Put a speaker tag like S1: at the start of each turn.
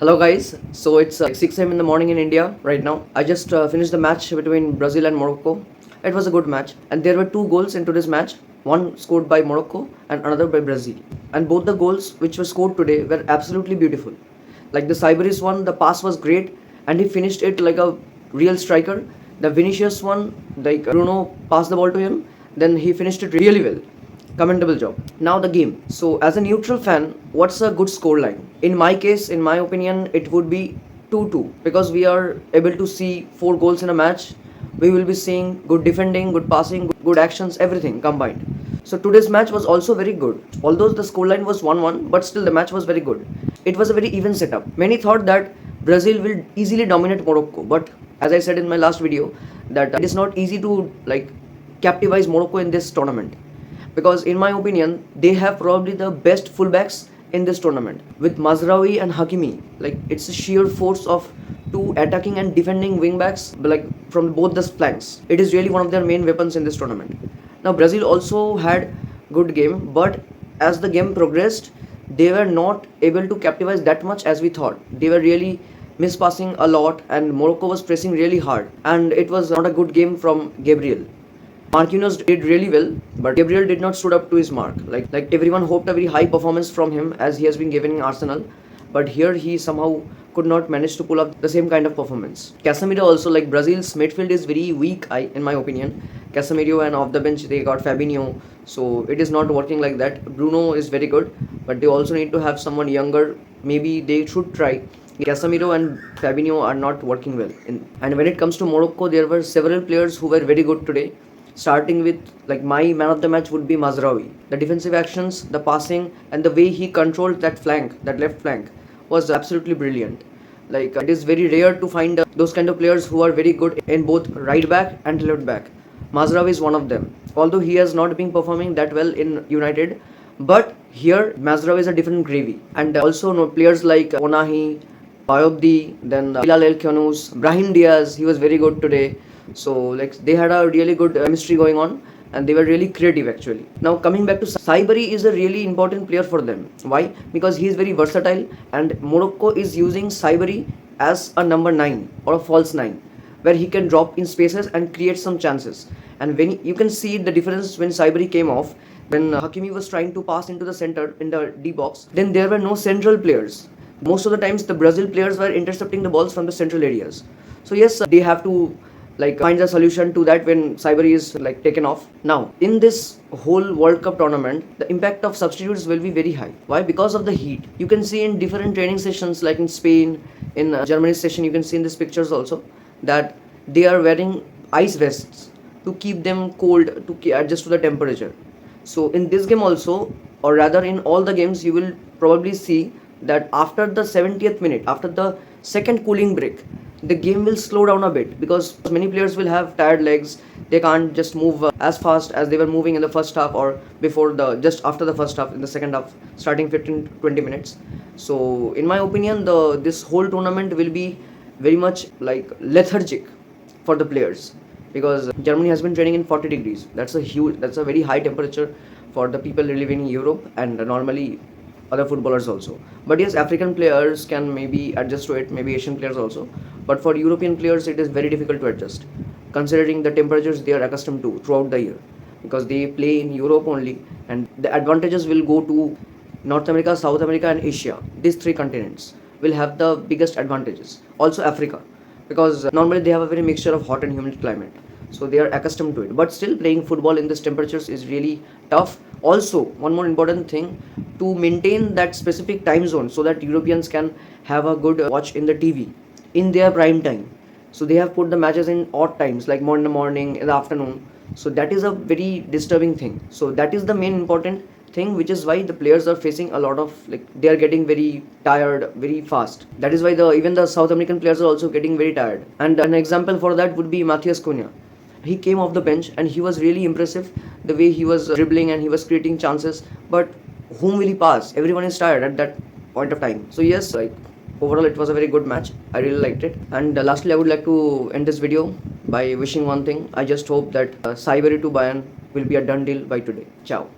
S1: Hello guys, so it's 6 a.m. in the morning in India right now. I just finished the match between Brazil and Morocco. It was a good match and there were two goals into this match, one scored by Morocco and another by Brazil. And both the goals which were scored today were absolutely beautiful. Like the Cyberis one, the pass was great and he finished it like a real striker. The Vinicius one, like Bruno passed the ball to him, then he finished it really well. Commendable job. Now the game. So as a neutral fan, what's a good score line? In my case, in my opinion, it would be 2-2 because we are able to see four goals in a match. We will be seeing good defending, good passing, good actions, everything combined. So today's match was also very good. Although the scoreline was 1-1, but still the match was very good. It was a very even setup. Many thought that Brazil will easily dominate Morocco, but as I said in my last video, that it is not easy to captivate Morocco in this tournament because in my opinion they have probably the best fullbacks in this tournament with Mazraoui and Hakimi. Like it's a sheer force of two attacking and defending wingbacks like from both the flanks. It is really one of their main weapons in this tournament. Now Brazil also had good game, but as the game progressed they were not able to capitalize that much as we thought. They were really mispassing a lot and Morocco was pressing really hard and it was not a good game from Gabriel. Marquinhos did really well, but Gabriel did not stood up to his mark. Like everyone hoped a very high performance from him as he has been given in Arsenal, but here he somehow could not manage to pull up the same kind of performance. Casemiro also, like Brazil's midfield is very weak, in my opinion. Casemiro and off the bench they got Fabinho, so it is not working like that. Bruno is very good, but they also need to have someone younger. Maybe they should try. Casemiro and Fabinho are not working well. And when it comes to Morocco, there were several players who were very good today. Starting with like my man of the match would be Mazraoui. The defensive actions, the passing, and the way he controlled that flank, that left flank, was absolutely brilliant. Like it is very rare to find those kind of players who are very good in both right back and left back. Mazraoui is one of them. Although he has not been performing that well in United, but here Mazraoui is a different gravy. And also players like Onahi, Bayobdi, then Bilal El Khanous, Brahim Diaz, he was very good today. So like they had a really good chemistry going on and they were really creative actually. Now coming back to Saibari is a really important player for them. Why? Because he is very versatile and Morocco is using Saibari as a number 9 or a false 9 where he can drop in spaces and create some chances. And when you can see the difference when Saibari came off, when Hakimi was trying to pass into the center in the D box, then there were no central players. Most of the times the Brazil players were intercepting the balls from the central areas. So yes, they have to find a solution to that when Saibari is taken off. Now in this whole World Cup tournament, the impact of substitutes will be very high. Why? Because of the heat. You can see in different training sessions like in Spain, in Germany session, you can see in these pictures also that they are wearing ice vests to keep them cold, to adjust to the temperature. So in this game also, or rather in all the games, you will probably see that after the 70th minute, after the second cooling break, the game will slow down a bit because many players will have tired legs. They can't just move as fast as they were moving in the first half or before just after the first half in the second half, starting 15-20 minutes. So in my opinion, this whole tournament will be very much lethargic for the players because Germany has been training in 40 degrees. That's a very high temperature for the people living in Europe and normally other footballers also. But yes, African players can maybe adjust to it, maybe Asian players also. But for European players, it is very difficult to adjust, considering the temperatures they are accustomed to throughout the year, because they play in Europe only, and the advantages will go to North America, South America, and Asia. These three continents will have the biggest advantages. Also Africa, because normally they have a very mixture of hot and humid climate, so they are accustomed to it. But still, playing football in these temperatures is really tough. Also, one more important thing, to maintain that specific time zone so that Europeans can have a good watch in the TV in their prime time. So they have put the matches in odd times, like more in the morning, in the afternoon. So that is a very disturbing thing. So that is the main important thing, which is why the players are facing a lot of they are getting very tired very fast. That is why even the South American players are also getting very tired. And an example for that would be Matthias Cunha. He came off the bench and he was really impressive the way he was dribbling and he was creating chances, but whom will he pass? Everyone is tired at that point of time. So yes, overall it was a very good match. I really liked it. And lastly, I would like to end this video by wishing one thing. I just hope that Saibari to Bayern will be a done deal by today. Ciao.